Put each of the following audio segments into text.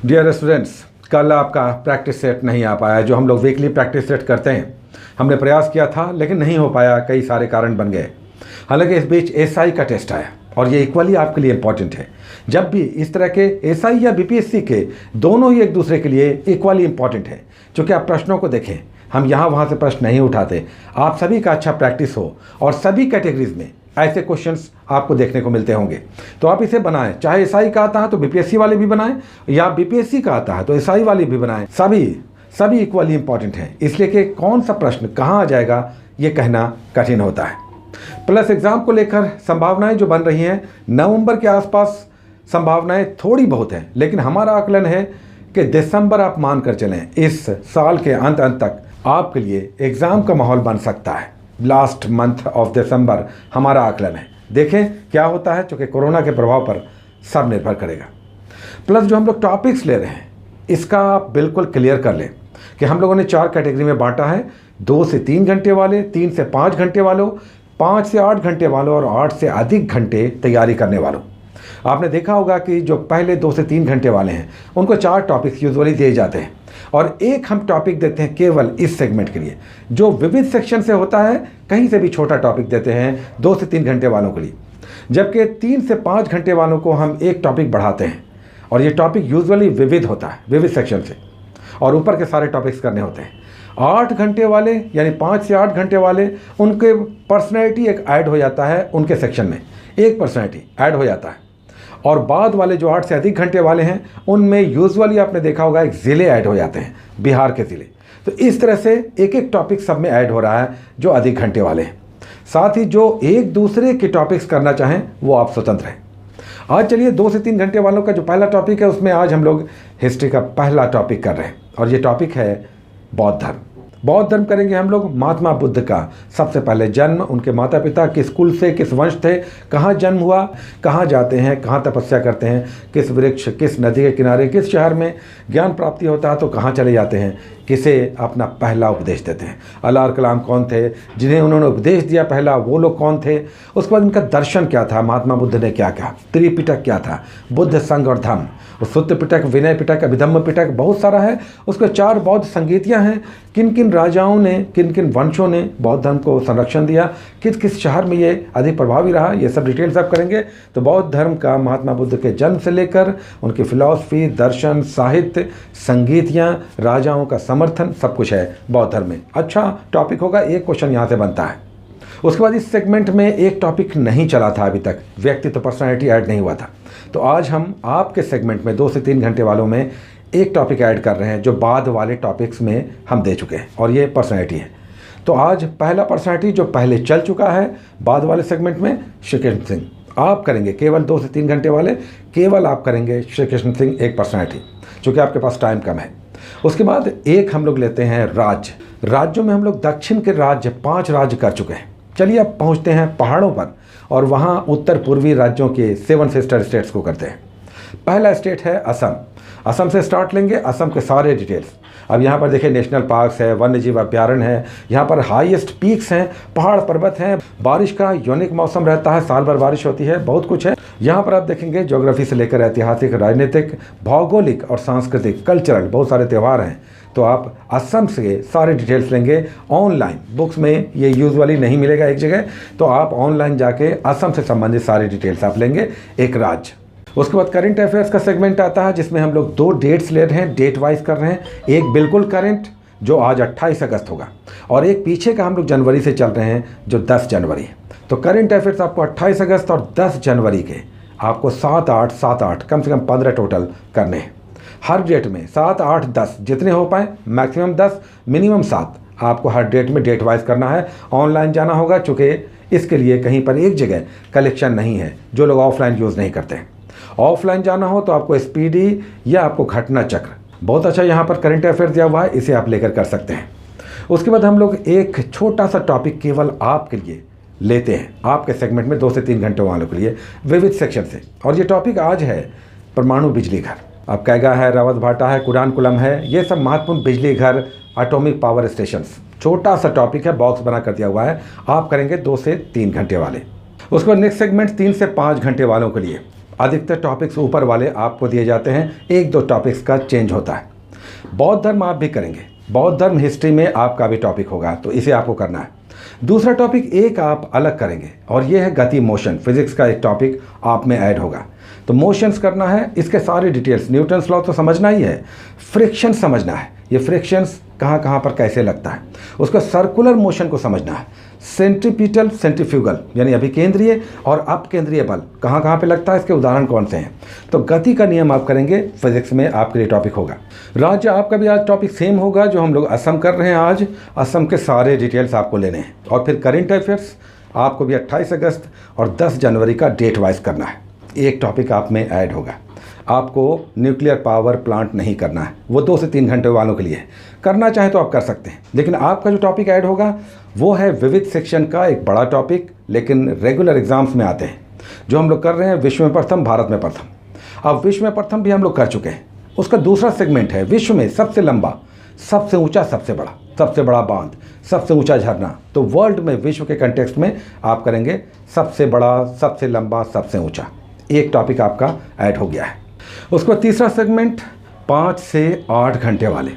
Dear students, कल आपका practice set नहीं आ पाया। जो हम लोग वीकली प्रैक्टिस सेट करते हैं, हमने प्रयास किया था लेकिन नहीं हो पाया, कई सारे कारण बन गए। हालांकि इस बीच एसआई का टेस्ट आया और ये इक्वली आपके लिए इंपॉर्टेंट है। जब भी इस तरह के एसआई या बीपीएससी के दोनों ही एक दूसरे के लिए इक्वली इंपॉर्टेंट है। क्योंकि आप प्रश्नों को देखें, हम यहाँ वहाँ से प्रश्न नहीं उठाते। आप सभी का अच्छा प्रैक्टिस हो और सभी कैटेगरीज में ऐसे क्वेश्चंस आपको देखने को मिलते होंगे, तो आप इसे बनाएं। चाहे एसआई का आता है तो बीपीएससी वाले भी बनाएं, या बीपीएससी का आता है तो एसआई वाले भी बनाएं। सभी इक्वली इंपॉर्टेंट हैं, इसलिए कि कौन सा प्रश्न कहाँ आ जाएगा ये कहना कठिन होता है। प्लस एग्जाम को लेकर संभावनाएं जो बन रही हैं, नवंबर के आसपास संभावनाएं थोड़ी बहुत हैं, लेकिन हमारा आकलन है कि दिसंबर आप मान कर चलें, इस साल के अंत तक आपके लिए एग्ज़ाम का माहौल बन सकता है। लास्ट मंथ ऑफ दिसंबर हमारा आकलन है। देखें क्या होता है, चूँकि कोरोना के प्रभाव पर सब निर्भर करेगा। प्लस जो हम लोग टॉपिक्स ले रहे हैं, इसका आप बिल्कुल क्लियर कर लें कि हम लोगों ने 4 कैटेगरी में बांटा है। 2 से 3 घंटे वाले, 3 से 5 घंटे वालों, 5 से 8 घंटे वालों और 8 से अधिक घंटे तैयारी करने वालों। आपने देखा होगा कि जो पहले 2 से 3 घंटे वाले हैं उनको 4 टॉपिक्स यूजुअली दिए जाते हैं और एक हम टॉपिक देते हैं केवल इस सेगमेंट के लिए। जो विविध सेक्शन से होता है, कहीं से भी छोटा टॉपिक देते हैं 2 से 3 घंटे वालों के लिए, जबकि 3 से 5 घंटे वालों को हम एक टॉपिक बढ़ाते हैं और ये टॉपिक यूजुअली विविध होता है, विविध सेक्शन से, और ऊपर के सारे टॉपिक्स करने होते हैं। 8 घंटे वाले यानी 5 से 8 घंटे वाले, उनके पर्सनैलिटी एक ऐड हो जाता है, उनके सेक्शन में एक पर्सनैलिटी ऐड हो जाता है। और बाद वाले जो 8 से अधिक घंटे वाले हैं, उनमें यूजुअली आपने देखा होगा एक ज़िले ऐड हो जाते हैं, बिहार के ज़िले। तो इस तरह से एक एक टॉपिक सब में ऐड हो रहा है जो अधिक घंटे वाले हैं। साथ ही जो एक दूसरे के टॉपिक्स करना चाहें वो आप स्वतंत्र हैं। आज चलिए 2 से 3 घंटे वालों का जो पहला टॉपिक है, उसमें आज हम लोग हिस्ट्री का पहला टॉपिक कर रहे हैं और ये टॉपिक है बौद्ध धर्म। बौद्ध धर्म करेंगे हम लोग महात्मा बुद्ध का सबसे पहले जन्म, उनके माता पिता किस कुल से, किस वंश थे, कहाँ जन्म हुआ, कहाँ जाते हैं, कहाँ तपस्या करते हैं, किस वृक्ष, किस नदी के किनारे, किस शहर में ज्ञान प्राप्ति होता है तो कहाँ चले जाते हैं, किसे अपना पहला उपदेश देते हैं। अल्लाह कलाम कौन थे, जिन्हें उन्होंने उपदेश दिया पहला, वो लोग कौन थे। उसके बाद उनका दर्शन क्या था, महात्मा बुद्ध ने क्या कहा, त्रिपिटक क्या था, बुद्ध संघ और धम्म, सूत्र पिटक, विनय पिटक, अभिधम्म पिटक, बहुत सारा है। उसके 4 बौद्ध संगीतियाँ हैं, किन किन राजाओं ने, किन किन वंशों ने बौद्ध धर्म को संरक्षण दिया, किस किस शहर में ये अधिक प्रभावी रहा, ये सब डिटेल्स आप करेंगे। तो बौद्ध धर्म का महात्मा बुद्ध के जन्म से लेकर उनकी फिलॉसफी, दर्शन, साहित्य, संगीतियाँ, राजाओं का समर्थन, सब कुछ है बौद्ध धर्म में। अच्छा टॉपिक होगा, एक क्वेश्चन यहाँ से बनता है। उसके बाद इस सेगमेंट में एक टॉपिक नहीं चला था अभी तक, व्यक्तित्व, पर्सनैलिटी ऐड नहीं हुआ था। तो आज हम आपके सेगमेंट में 2 से 3 घंटे वालों में एक टॉपिक ऐड कर रहे हैं जो बाद वाले टॉपिक्स में हम दे चुके हैं, और ये पर्सनैलिटी है। तो आज पहला पर्सनैलिटी जो पहले चल चुका है बाद वाले सेगमेंट में, श्री कृष्ण सिंह। आप करेंगे केवल 2 से 3 घंटे वाले, केवल आप करेंगे श्री कृष्ण सिंह एक पर्सनैलिटी, चूँकि आपके पास टाइम कम है। उसके बाद एक हम लोग लेते हैं राज्य। राज्यों में हम लोग दक्षिण के राज्य 5 राज्य कर चुके हैं। चलिए अब पहुंचते हैं पहाड़ों पर और वहां उत्तर पूर्वी राज्यों के 7 सिस्टर स्टेट्स को करते हैं। पहला स्टेट है असम। असम से स्टार्ट लेंगे, असम के सारे डिटेल्स। अब यहाँ पर देखिए नेशनल पार्क्स है, वन्य जीव अभ्यारण्य है, यहाँ पर हाईएस्ट पीक्स हैं, पहाड़ पर्वत हैं, बारिश का यूनिक मौसम रहता है, साल भर बारिश होती है, बहुत कुछ है। यहाँ पर आप देखेंगे ज्योग्राफी से लेकर ऐतिहासिक, राजनीतिक, भौगोलिक और सांस्कृतिक, कल्चरल, बहुत सारे त्यौहार हैं। तो आप असम से सारे डिटेल्स लेंगे ऑनलाइन, बुक्स में ये यूजुअली नहीं मिलेगा एक जगह, तो आप ऑनलाइन जाके असम से संबंधित सारे डिटेल्स आप लेंगे, एक राज्य। उसके बाद करंट अफेयर्स का सेगमेंट आता है जिसमें हम लोग 2 डेट्स ले रहे हैं, डेट वाइज कर रहे हैं। एक बिल्कुल करंट जो आज 28 अगस्त होगा, और एक पीछे का हम लोग जनवरी से चल रहे हैं जो 10 जनवरी है। तो करंट अफेयर्स आपको 28 अगस्त और 10 जनवरी के आपको 7, 8 कम से कम 15 टोटल करने हैं। हर डेट में 7, 8, 10 जितने हो पाए, मैक्सिमम 10, मिनिमम 7 आपको हर डेट में डेट वाइज करना है। ऑनलाइन जाना होगा, चूँकि इसके लिए कहीं पर एक जगह कलेक्शन नहीं है, जो लोग ऑफलाइन यूज़ नहीं करते हैं। ऑफलाइन जाना हो तो आपको स्पीडी या आपको घटना चक्र, बहुत अच्छा यहाँ पर करंट अफेयर्स दिया हुआ है, इसे आप लेकर कर सकते हैं। उसके बाद हम लोग एक छोटा सा टॉपिक केवल आपके लिए लेते हैं, आपके सेगमेंट में 2 से 3 घंटे वालों के लिए, विविध सेक्शन से। और ये टॉपिक आज है परमाणु बिजली घर। अब कैगा है, रावत भाटा है, कुडानकुलम है, ये सब महत्वपूर्ण बिजली घर, एटॉमिक पावर स्टेशंस। छोटा सा टॉपिक है, बॉक्स बना कर दिया हुआ है, आप करेंगे 2 से 3 घंटे वाले। उसके बाद नेक्स्ट सेगमेंट 3 से 5 घंटे वालों के लिए। अधिकतर टॉपिक्स ऊपर वाले आपको दिए जाते हैं, एक दो टॉपिक्स का चेंज होता है। बौद्ध धर्म आप भी करेंगे, बौद्ध धर्म हिस्ट्री में आपका भी टॉपिक होगा, तो इसे आपको करना है। दूसरा टॉपिक एक आप अलग करेंगे और ये है गति, मोशन। फिजिक्स का एक टॉपिक आप में ऐड होगा, तो मोशंस करना है। इसके सारी डिटेल्स, न्यूटन्स लॉ तो समझना ही है, फ्रिक्शन समझना है, ये फ्रिक्शंस कहाँ कहाँ पर कैसे लगता है, उसका सर्कुलर मोशन को समझना है, सेंट्रीपिटल सेंट्रीफ्यूगल यानी अभिकेंद्रीय और अपकेंद्रीय बल कहाँ कहाँ पे लगता है, इसके उदाहरण कौन से हैं। तो गति का नियम आप करेंगे, फिजिक्स में आपके लिए टॉपिक होगा। राज्य आपका भी आज टॉपिक सेम होगा जो हम लोग असम कर रहे हैं आज, असम के सारे डिटेल्स आपको लेने हैं। और फिर करेंट अफेयर्स आपको भी 28 अगस्त और 10 जनवरी का डेट वाइज करना है, एक टॉपिक आप में ऐड होगा। आपको न्यूक्लियर पावर प्लांट नहीं करना है, वो 2 से 3 घंटे वालों के लिए है, करना चाहे तो आप कर सकते हैं। लेकिन आपका जो टॉपिक ऐड होगा वो है विविध सेक्शन का एक बड़ा टॉपिक, लेकिन रेगुलर एग्जाम्स में आते हैं, जो हम लोग कर रहे हैं विश्व में प्रथम, भारत में प्रथम। अब विश्व में प्रथम भी हम लोग कर चुके हैं, उसका दूसरा सेगमेंट है विश्व में सबसे लंबा, सबसे ऊंचा, सबसे बड़ा बांध, सबसे ऊंचा झरना। तो वर्ल्ड में, विश्व के कंटेक्स्ट में आप करेंगे सबसे बड़ा, सबसे लंबा, सबसे ऊंचा, एक टॉपिक आपका ऐड हो गया है। उसके बाद तीसरा सेगमेंट 5 से 8 घंटे वाले,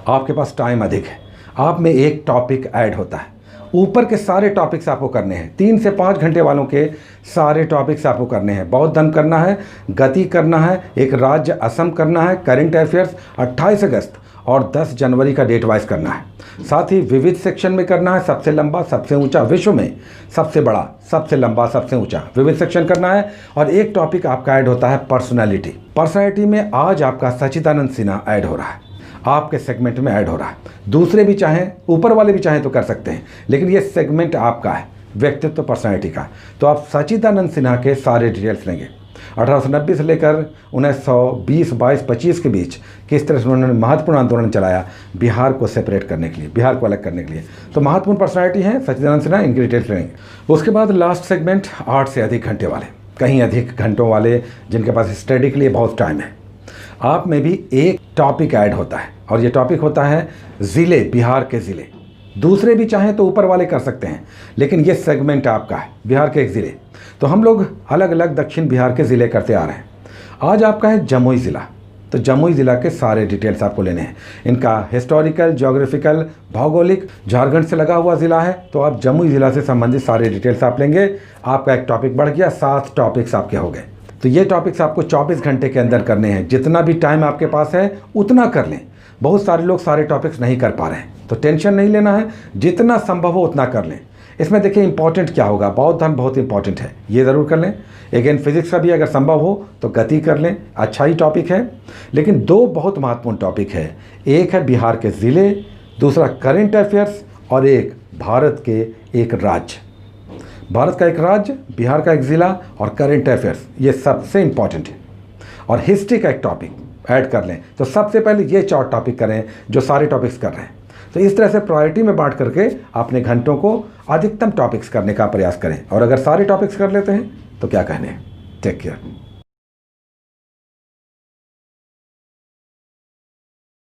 आपके पास टाइम अधिक है, आप में एक टॉपिक ऐड होता है। ऊपर के सारे टॉपिक्स आपको करने हैं, 3 से 5 घंटे वालों के सारे टॉपिक्स आपको करने हैं। बौद्ध धर्म करना है, गति करना है, एक राज्य असम करना है, करेंट अफेयर्स 28 अगस्त और 10 जनवरी का डेट वाइज करना है। साथ ही विविध सेक्शन में करना है, सबसे लंबा, सबसे ऊंचा, विश्व में सबसे बड़ा, सबसे लंबा, सबसे ऊंचा, विविध सेक्शन करना है। और एक टॉपिक आपका ऐड होता है पर्सनालिटी। पर्सनालिटी में आज आपका सच्चिदानंद सिन्हा ऐड हो रहा है, आपके सेगमेंट में ऐड हो रहा है। दूसरे भी चाहें, ऊपर वाले भी चाहें तो कर सकते हैं, लेकिन ये सेगमेंट आपका है, व्यक्तित्व पर्सनालिटी का। तो आप सच्चिदानंद सिन्हा के सारे डिटेल्स लेंगे, 1890 से लेकर 1920, 22, 25 के बीच किस तरह से उन्होंने महत्वपूर्ण आंदोलन चलाया बिहार को सेपरेट करने के लिए, बिहार को अलग करने के लिए। तो महत्वपूर्ण पर्सनालिटी हैं सच्चिदानंद सिन्हा, इनकी डिटेल्स लेंगे। उसके बाद लास्ट सेगमेंट 8 से अधिक घंटे वाले, कहीं अधिक घंटों वाले, जिनके पास स्टडी के लिए बहुत टाइम है। आप में भी एक टॉपिक ऐड होता है और ये टॉपिक होता है ज़िले, बिहार के ज़िले। दूसरे भी चाहें तो ऊपर वाले कर सकते हैं, लेकिन ये सेगमेंट आपका है, बिहार के एक ज़िले। तो हम लोग अलग अलग दक्षिण बिहार के ज़िले करते आ रहे हैं। आज आपका है जमुई ज़िला, तो जमुई ज़िला के सारे डिटेल्स आपको लेने हैं। इनका हिस्टोरिकल, ज्योग्राफिकल, भौगोलिक, झारखंड से लगा हुआ ज़िला है, तो आप जमुई ज़िला से संबंधित सारे डिटेल्स आप लेंगे। आपका एक टॉपिक बढ़ गया, 7 टॉपिक्स आपके हो गए। तो ये टॉपिक्स आपको 24 घंटे के अंदर करने हैं, जितना भी टाइम आपके पास है उतना कर लें। बहुत सारे लोग सारे टॉपिक्स नहीं कर पा रहे हैं, तो टेंशन नहीं लेना है, जितना संभव हो उतना कर लें। इसमें देखिए इंपॉर्टेंट क्या होगा, बौद्ध धर्म बहुत इंपॉर्टेंट है, ये ज़रूर कर लें। अगेन फिजिक्स का भी अगर संभव हो तो गति कर लें, अच्छा ही टॉपिक है। लेकिन 2 बहुत महत्वपूर्ण टॉपिक है, एक है बिहार के ज़िले, दूसरा करेंट अफेयर्स, और एक भारत के एक राज्य, भारत का एक राज्य, बिहार का एक ज़िला और करेंट अफेयर्स, ये सबसे इंपॉर्टेंट है। और हिस्ट्री का एक टॉपिक ऐड कर लें, तो सबसे पहले ये 4 टॉपिक करें जो सारे टॉपिक्स कर रहे हैं। तो इस तरह से प्रायोरिटी में बांट करके अपने घंटों को अधिकतम टॉपिक्स करने का प्रयास करें। और अगर सारे टॉपिक्स कर लेते हैं तो क्या कहने, टेक केयर।